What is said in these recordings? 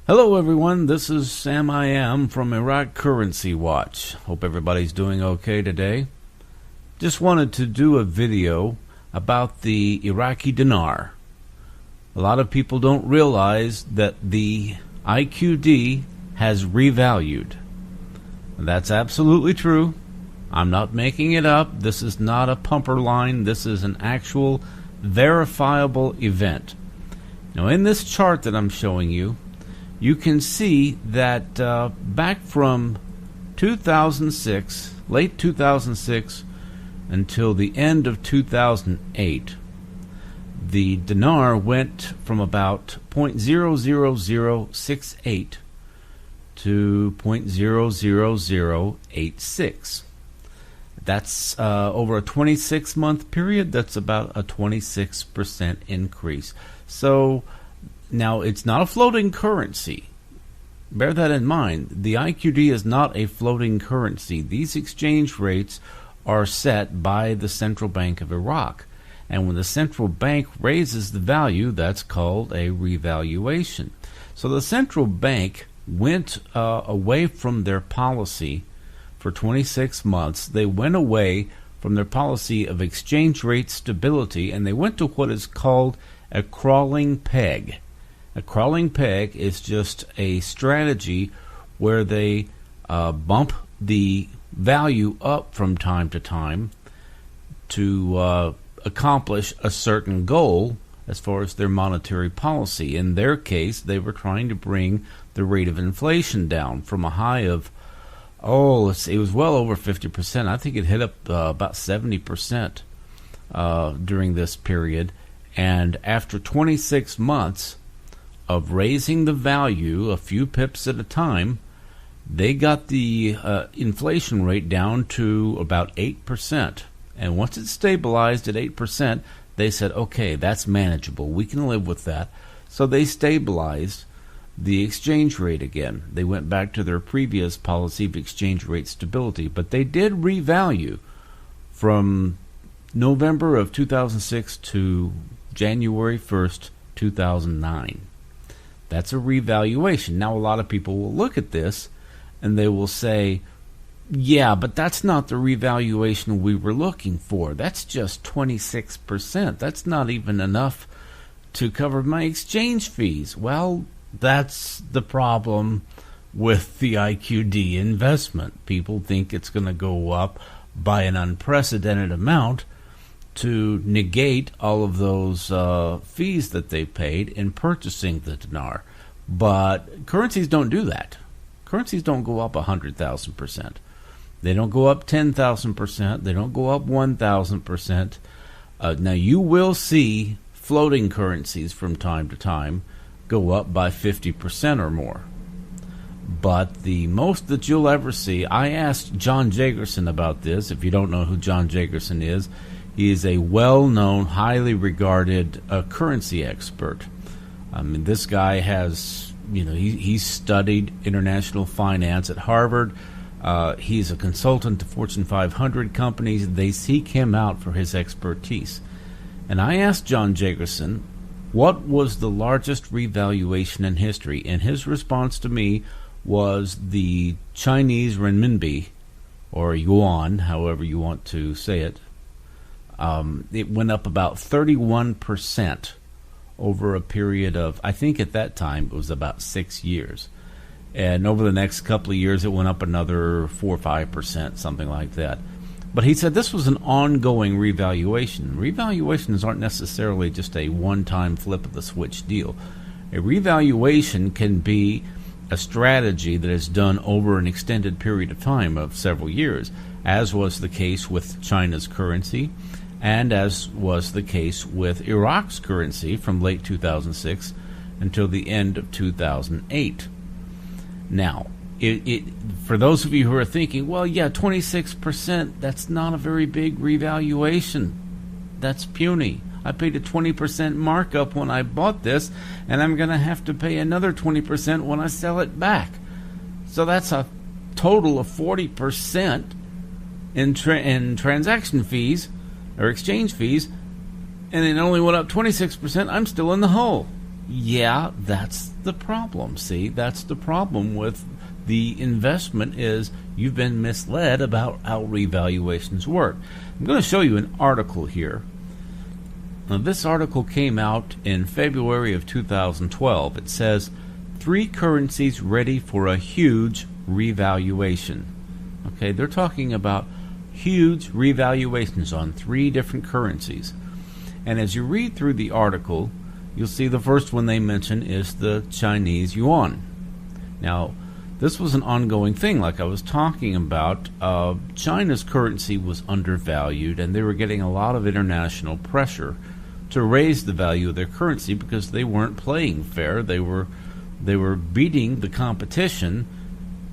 Hello everyone, this is Sam I Am from Iraq Currency Watch. Hope everybody's doing okay today. Just wanted to do a video about the Iraqi dinar. A lot of people don't realize that the IQD has revalued. That's absolutely true. I'm not making it up. This is not a pumper line. This is an actual verifiable event. Now in this chart that I'm showing you, you can see that back from 2006, late 2006, until the end of 2008, the dinar went from about 0.00068 to 0.00086. That's over a 26-month period. That's about a 26% increase. So now, it's not a floating currency. Bear that in mind. The IQD is not a floating currency. These exchange rates are set by the Central Bank of Iraq. And when the central bank raises the value, that's called a revaluation. So the central bank went away from their policy for 26 months. They went away from their policy of exchange rate stability, and they went to what is called a crawling peg. A crawling peg is just a strategy where they bump the value up from time to time to accomplish a certain goal as far as their monetary policy. In their case, they were trying to bring the rate of inflation down from a high of, it was well over 50%. I think it hit up about 70% during this period. And after 26 months of raising the value a few pips at a time, they got the inflation rate down to about 8%. And once it stabilized at 8%, they said, okay, that's manageable. We can live with that. So they stabilized the exchange rate again. They went back to their previous policy of exchange rate stability. But they did revalue from November of 2006 to January 1st, 2009. That's a revaluation. Now, a lot of people will look at this and they will say, yeah, but that's not the revaluation we were looking for. That's just 26%. That's not even enough to cover my exchange fees. Well, that's the problem with the IQD investment. People think it's going to go up by an unprecedented amount to negate all of those fees that they paid in purchasing the dinar. But currencies don't do that. Currencies don't go up 100,000%. They don't go up 10,000%. They don't go up 1,000%. Now, you will see floating currencies from time to time go up by 50% or more. But the most that you'll ever see, I asked John J Gerson about this. If you don't know who John J Gerson is, he is a well-known, highly regarded currency expert. I mean, this guy has, he's studied international finance at Harvard. He's a consultant to Fortune 500 companies. They seek him out for his expertise. And I asked John J Gerson, what was the largest revaluation in history? And his response to me was the Chinese renminbi, or yuan, however you want to say it. It went up about 31% over a period of, I think at that time it was about 6 years. And over the next couple of years it went up another 4 or 5%, something like that. But he said this was an ongoing revaluation. Revaluations aren't necessarily just a one-time flip of the switch deal. A revaluation can be a strategy that is done over an extended period of time of several years, as was the case with China's currency, and as was the case with Iraq's currency from late 2006 until the end of 2008. Now, for those of you who are thinking, well, yeah, 26%, that's not a very big revaluation. That's puny. I paid a 20% markup when I bought this, and I'm going to have to pay another 20% when I sell it back. So that's a total of 40% in transaction fees or exchange fees, and it only went up 26%. I'm still in the hole. Yeah, that's the problem. See, that's the problem with the investment is you've been misled about how revaluations work. I'm going to show you an article here. Now, this article came out in February of 2012. It says, 3 currencies ready for a huge revaluation. Okay, they're talking about huge revaluations on 3 different currencies. And as you read through the article, you'll see the first one they mention is the Chinese yuan. Now, this was an ongoing thing, like I was talking about. China's currency was undervalued, and they were getting a lot of international pressure to raise the value of their currency because they weren't playing fair. They were beating the competition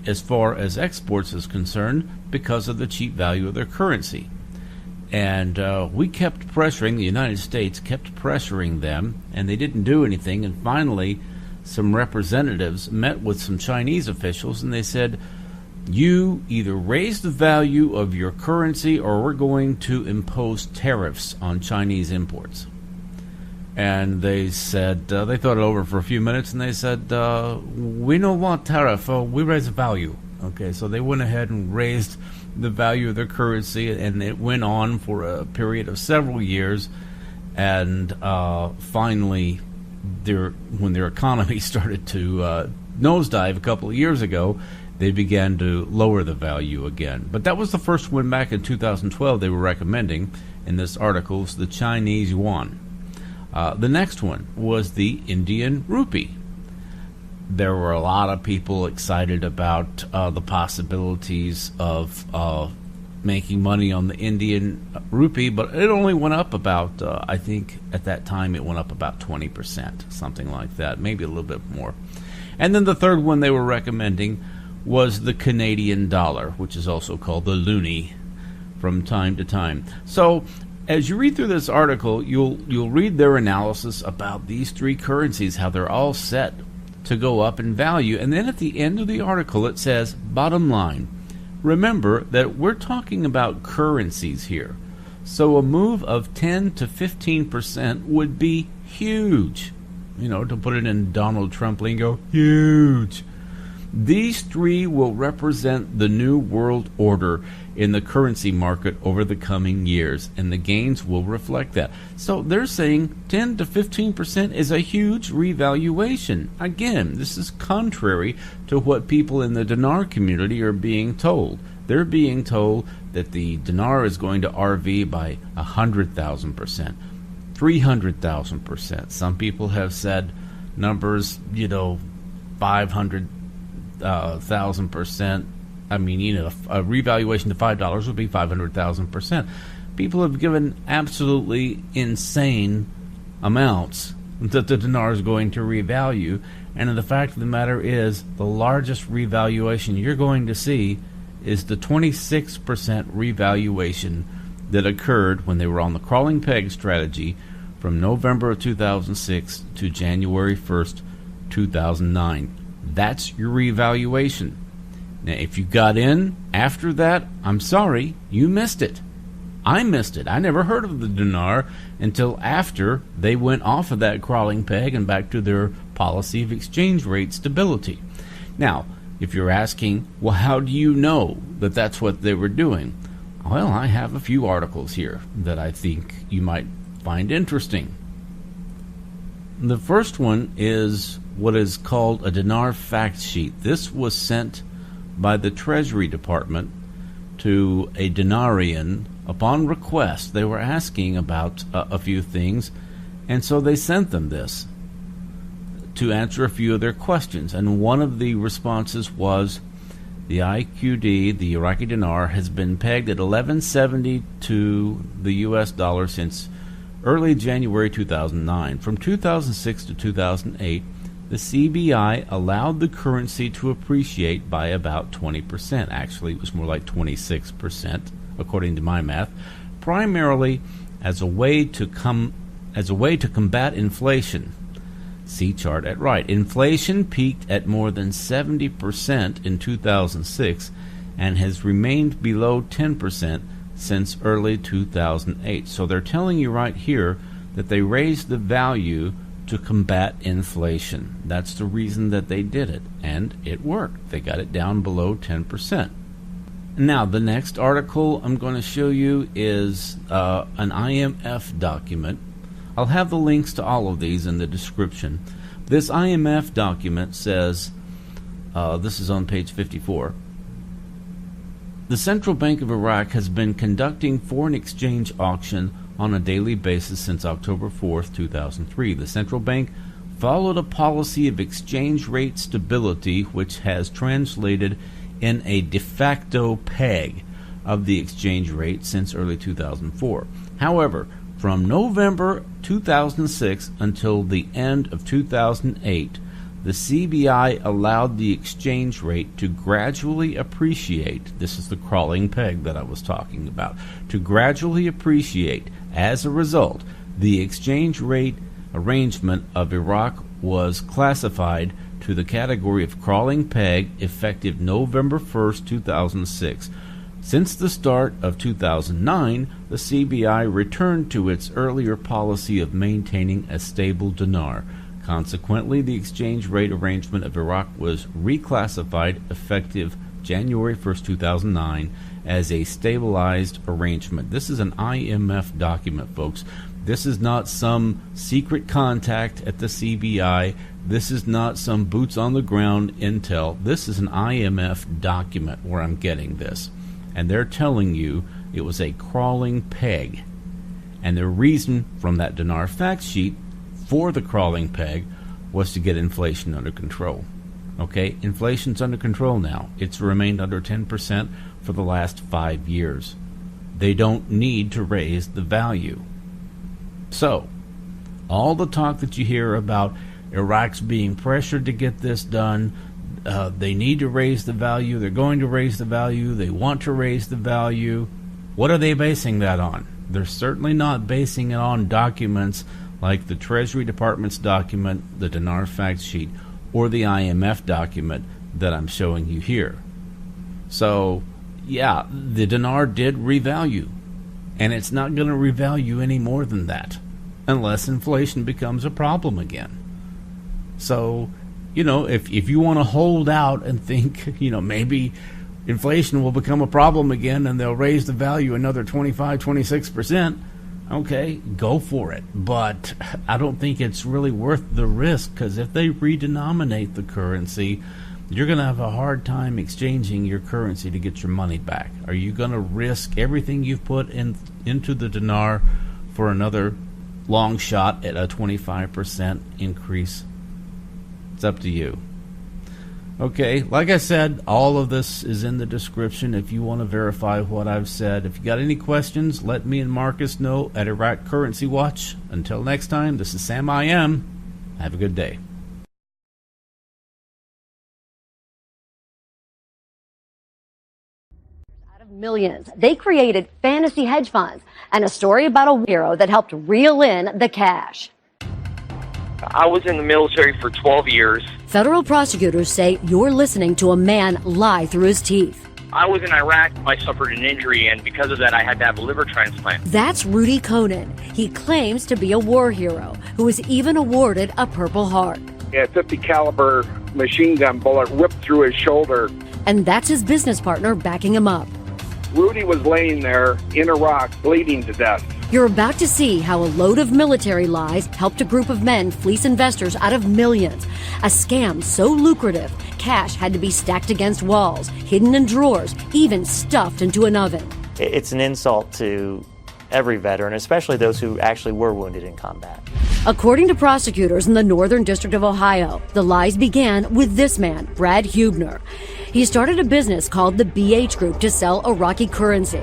as far as exports is concerned because of the cheap value of their currency. And we kept pressuring, the United States kept pressuring them, and they didn't do anything. And finally, some representatives met with some Chinese officials, and they said, you either raise the value of your currency or we're going to impose tariffs on Chinese imports. And they said, they thought it over for a few minutes, and they said, we don't want tariff, we raise the value. Okay, so they went ahead and raised the value of their currency, and it went on for a period of several years. And finally, when their economy started to nosedive a couple of years ago, they began to lower the value again. But that was the first one back in 2012 they were recommending in this article, was the Chinese yuan. The next one was the Indian rupee. There were a lot of people excited about the possibilities of making money on the Indian rupee, but it only went up about, I think at that time it went up about 20%, something like that, maybe a little bit more. And then the third one they were recommending was the Canadian dollar, which is also called the loonie from time to time. So as you read through this article, you'll read their analysis about these 3 currencies, how they're all set to go up in value. And then at the end of the article it says, bottom line, remember that we're talking about currencies here. So a move of 10 to 15% would be huge. You know, to put it in Donald Trump lingo, huge. These 3 will represent the new world order in the currency market over the coming years, and the gains will reflect that. So they're saying 10 to 15% is a huge revaluation. Again, this is contrary to what people in the Dinar community are being told. They're being told that the Dinar is going to RV by 100,000%, 300,000%. Some people have said numbers, 500,000%. I mean, a revaluation to $5 would be 500,000%. People have given absolutely insane amounts that the dinar is going to revalue. And the fact of the matter is, the largest revaluation you're going to see is the 26% revaluation that occurred when they were on the crawling peg strategy from November of 2006 to January 1st, 2009. That's your revaluation. Now, if you got in after that, I'm sorry, you missed it. I missed it. I never heard of the dinar until after they went off of that crawling peg and back to their policy of exchange rate stability. Now, if you're asking, well, how do you know that that's what they were doing? Well, I have a few articles here that I think you might find interesting. The first one is what is called a dinar fact sheet. This was sent by the Treasury Department to a dinarian upon request. They were asking about a few things, and so they sent them this to answer a few of their questions. And one of the responses was, the IQD, the Iraqi dinar, has been pegged at 1170 to the US dollar since early January 2009. From 2006 to 2008, the CBI allowed the currency to appreciate by about 20%. Actually, it was more like 26%, according to my math, primarily as a way to combat inflation. See chart at right. Inflation peaked at more than 70% in 2006 and has remained below 10% since early 2008. So they're telling you right here that they raised the value to combat inflation. That's the reason that they did it, and it worked. They got it down below 10%. Now, the next article I'm going to show you is an IMF document. I'll have the links to all of these in the description. This IMF document says, this is on page 54, the Central Bank of Iraq has been conducting foreign exchange auction on a daily basis since October 4th, 2003. The central bank followed a policy of exchange rate stability, which has translated in a de facto peg of the exchange rate since early 2004. However, from November 2006 until the end of 2008, the CBI allowed the exchange rate to gradually appreciate. This is the crawling peg that I was talking about. To gradually appreciate. As a result, the exchange rate arrangement of Iraq was classified to the category of crawling peg effective November 1st, 2006. Since the start of 2009, the CBI returned to its earlier policy of maintaining a stable dinar. Consequently, the exchange rate arrangement of Iraq was reclassified effective January 1st, 2009 as a stabilized arrangement. This is an IMF document, folks. This is not some secret contact at the CBI. This is not some boots on the ground intel. This is an IMF document where I'm getting this. And they're telling you it was a crawling peg. And the reason from that Dinar fact sheet for the crawling peg was to get inflation under control. Okay, inflation's under control now. It's remained under 10% for the last 5 years. They don't need to raise the value. So, all the talk that you hear about Iraq's being pressured to get this done, they need to raise the value, they're going to raise the value, they want to raise the value. What are they basing that on? They're certainly not basing it on documents like the Treasury Department's document, the Dinar fact sheet, or the IMF document that I'm showing you here. So, yeah, the dinar did revalue, and it's not going to revalue any more than that unless inflation becomes a problem again. So, if you want to hold out and think, maybe inflation will become a problem again and they'll raise the value another 25, 26%, okay, go for it. But I don't think it's really worth the risk, because if they redenominate the currency, you're going to have a hard time exchanging your currency to get your money back. Are you going to risk everything you've put into the dinar for another long shot at a 25% increase? It's up to you. Okay, like I said, all of this is in the description if you want to verify what I've said. If you got any questions, let me and Marcus know at Iraq Currency Watch. Until next time, this is Sam I.M. Have a good day. Out of millions, they created fantasy hedge funds and a story about a hero that helped reel in the cash. I was in the military for 12 years. Federal prosecutors say you're listening to a man lie through his teeth. I was in Iraq. I suffered an injury, and because of that, I had to have a liver transplant. That's Rudy Conan. He claims to be a war hero who was even awarded a Purple Heart. A 50 caliber machine gun bullet whipped through his shoulder. And that's his business partner backing him up. Rudy was laying there in Iraq, bleeding to death. You're about to see how a load of military lies helped a group of men fleece investors out of millions. A scam so lucrative, cash had to be stacked against walls, hidden in drawers, even stuffed into an oven. It's an insult to every veteran, especially those who actually were wounded in combat. According to prosecutors in the Northern District of Ohio, the lies began with this man, Brad Hubner. He started a business called the BH Group to sell Iraqi currency.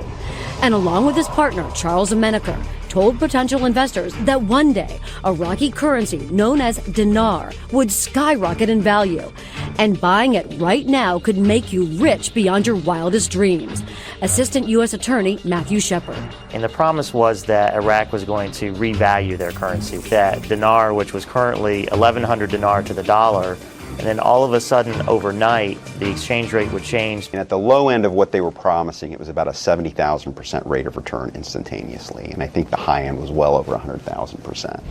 And along with his partner, Charles Ameneker, told potential investors that one day Iraqi currency known as dinar would skyrocket in value. And buying it right now could make you rich beyond your wildest dreams. Assistant U.S. Attorney Matthew Shepard. And the promise was that Iraq was going to revalue their currency. That dinar, which was currently 1,100 dinar to the dollar, And then all of a sudden, overnight, the exchange rate would change. And at the low end of what they were promising, it was about a 70,000% rate of return instantaneously. And I think the high end was well over 100,000%.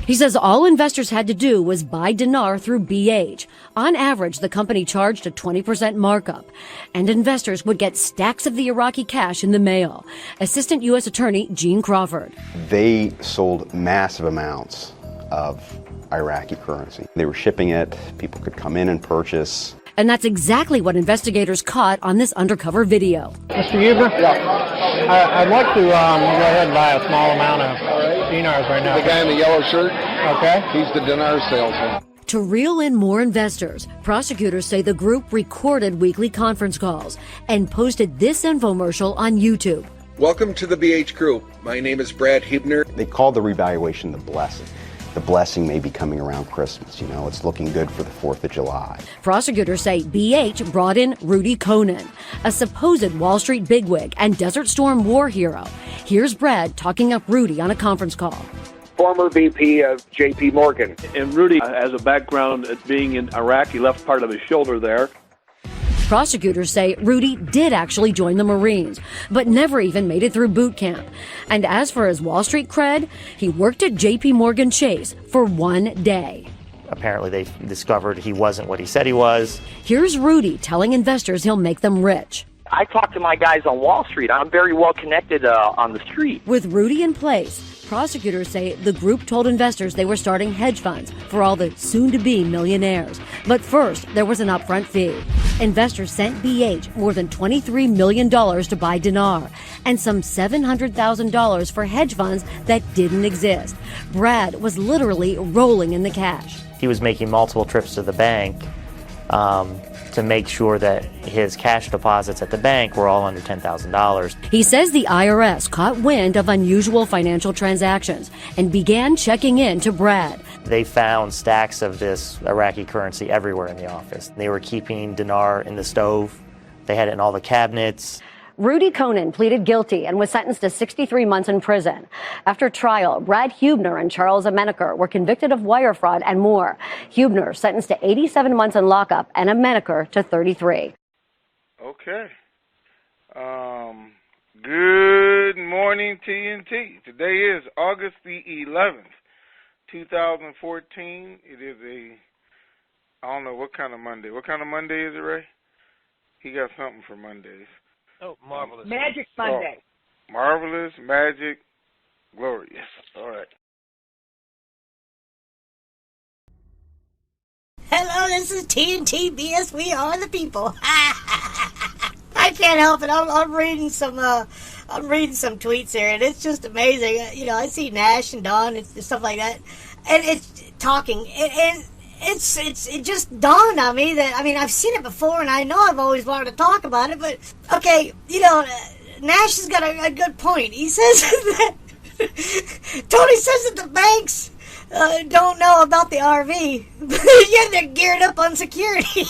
He says all investors had to do was buy Dinar through BH. On average, the company charged a 20% markup, and investors would get stacks of the Iraqi cash in the mail. Assistant U.S. Attorney Gene Crawford. They sold massive amounts of Iraqi currency. They were shipping it. People could come in and purchase. And that's exactly what investigators caught on this undercover video. Mr. Huber? Yeah. I'd like to go ahead and buy a small amount of dinars right now. The guy in the yellow shirt? Okay. He's the dinar salesman. To reel in more investors, prosecutors say the group recorded weekly conference calls and posted this infomercial on YouTube. Welcome to the BH Group. My name is Brad Huebner. They called the revaluation the blessing. The blessing may be coming around Christmas. You know, it's looking good for the 4th of July. Prosecutors say BH brought in Rudy Conan, a supposed Wall Street bigwig and Desert Storm war hero. Here's Brad talking up Rudy on a conference call. Former VP of JP Morgan. And Rudy has a background at being in Iraq. He left part of his shoulder there. Prosecutors say Rudy did actually join the Marines, but never even made it through boot camp. And as for his Wall Street cred, he worked at JP Morgan Chase for 1 day. Apparently, they discovered he wasn't what he said he was. Here's Rudy telling investors he'll make them rich. I talk to my guys on Wall Street. I'm very well connected on the street. With Rudy in place, prosecutors say the group told investors they were starting hedge funds for all the soon-to-be millionaires. But first, there was an upfront fee. Investors sent BH more than $23 million to buy Dinar and some $700,000 for hedge funds that didn't exist. Brad was literally rolling in the cash. He was making multiple trips to the bank to make sure that his cash deposits at the bank were all under $10,000. He says the IRS caught wind of unusual financial transactions and began checking in to Brad. They found stacks of this Iraqi currency everywhere in the office. They were keeping dinar in the stove. They had it in all the cabinets. Rudy Conan pleaded guilty and was sentenced to 63 months in prison. After trial, Brad Huebner and Charles Ameneker were convicted of wire fraud and more. Huebner sentenced to 87 months in lockup and Ameneker to 33. Okay. Good morning, TNT. Today is August the 11th, 2014. It is I don't know what kind of Monday. What kind of Monday is it, Ray? He got something for Mondays. Oh, marvelous. Magic Monday. Oh, marvelous, magic, glorious. All right. Hello, this is TNT BS. We are the people. I can't help it. I'm reading some tweets here, and it's just amazing. You know, I see Nash and Don and stuff like that, and it's talking, and it just dawned on me that, I mean, I've seen it before, and I know I've always wanted to talk about it, but, okay, you know, Nash has got a good point. He says that, Tony says that the banks don't know about the RV, but yet they're geared up on security.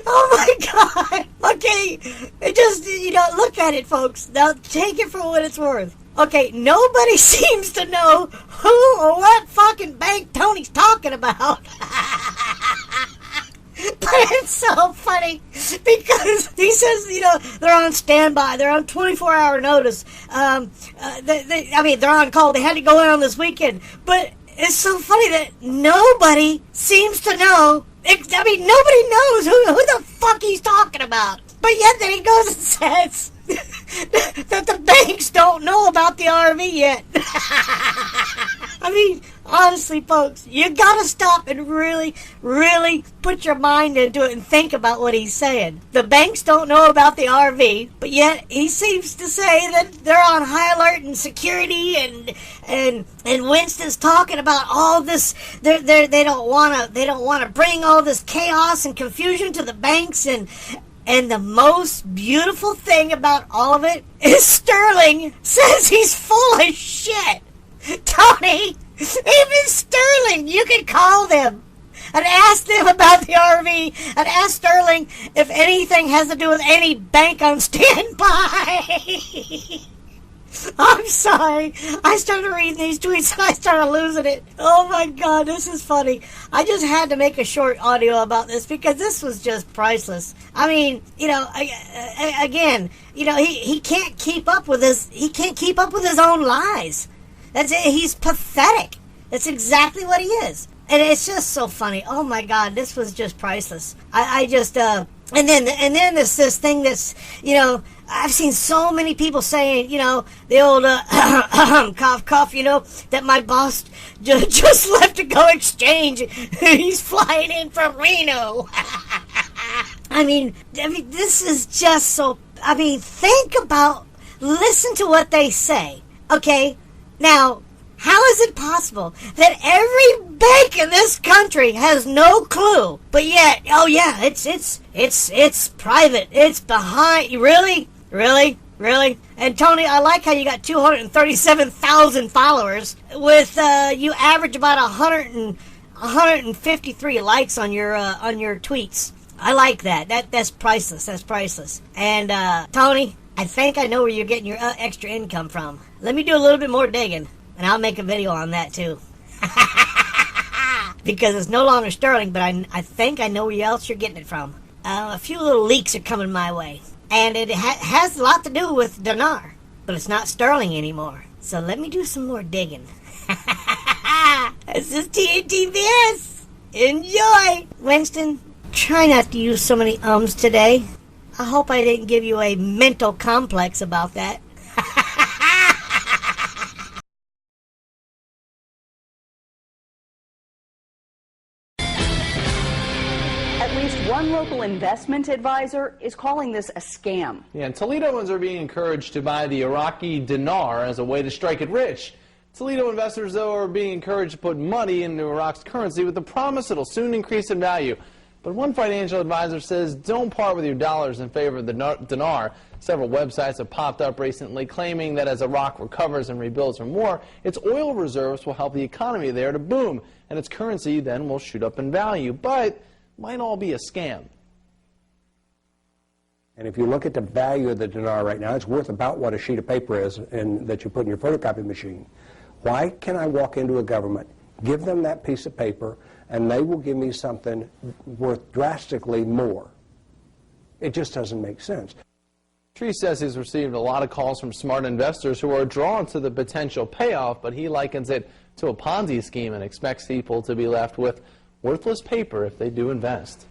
Oh my God. Okay, it just, you know, look at it, folks. Now, take it for what it's worth. Okay, nobody seems to know who or what fucking bank Tony's talking about. But it's so funny because he says, you know, they're on standby. They're on 24-hour notice. They're on call. They had to go in on this weekend. But it's so funny that nobody seems to know. Nobody knows who the fuck he's talking about. But yet then he goes and says that the banks don't know about the RV yet. I mean, honestly, folks, you gotta stop and really, really put your mind into it and think about what he's saying. The banks don't know about the RV, but yet he seems to say that they're on high alert and security, and Winston's talking about all this. They don't wanna bring all this chaos and confusion to the banks, and the most beautiful thing about all of it is Sterling says he's full of shit. Tony, even Sterling, you can call them and ask them about the RV and ask Sterling if anything has to do with any bank on standby. I'm sorry. I started reading these tweets and I started losing it. Oh my God, this is funny. I just had to make a short audio about this because this was just priceless. I mean, you know, again, you know, he can't keep up with his own lies. That's it. He's pathetic. That's exactly what he is. And it's just so funny. Oh my God, this was just priceless. And then there's this thing that's, you know, I've seen so many people saying, you know, the old cough, cough, you know, that my boss just left to go exchange. He's flying in from Reno. I mean, this is just so, listen to what they say, okay? Now, how is it possible that every bank in this country has no clue, but yet, oh yeah, it's private, it's behind, really? And Tony, I like how you got 237,000 followers with, you average about 153 likes on your tweets. I like that. That's priceless. And, Tony, I think I know where you're getting your extra income from. Let me do a little bit more digging. And I'll make a video on that, too. Because it's no longer sterling, but I think I know where else you're getting it from. A few little leaks are coming my way. And it has a lot to do with Dinar. But it's not sterling anymore. So let me do some more digging. This is TNTVS. Enjoy! Winston, try not to use so many ums today. I hope I didn't give you a mental complex about that. At least one local investment advisor is calling this a scam. Yeah, and Toledoans are being encouraged to buy the Iraqi dinar as a way to strike it rich. Toledo investors, though, are being encouraged to put money into Iraq's currency with the promise it'll soon increase in value. But one financial advisor says don't part with your dollars in favor of the dinar. Several websites have popped up recently claiming that as Iraq recovers and rebuilds from war, its oil reserves will help the economy there to boom, and its currency then will shoot up in value. But might all be a scam. And if you look at the value of the dinar right now, it's worth about what a sheet of paper is that you put in your photocopy machine. Why can I walk into a government, give them that piece of paper, and they will give me something worth drastically more? It just doesn't make sense. Tree says he's received a lot of calls from smart investors who are drawn to the potential payoff, but he likens it to a Ponzi scheme and expects people to be left with worthless paper if they do invest.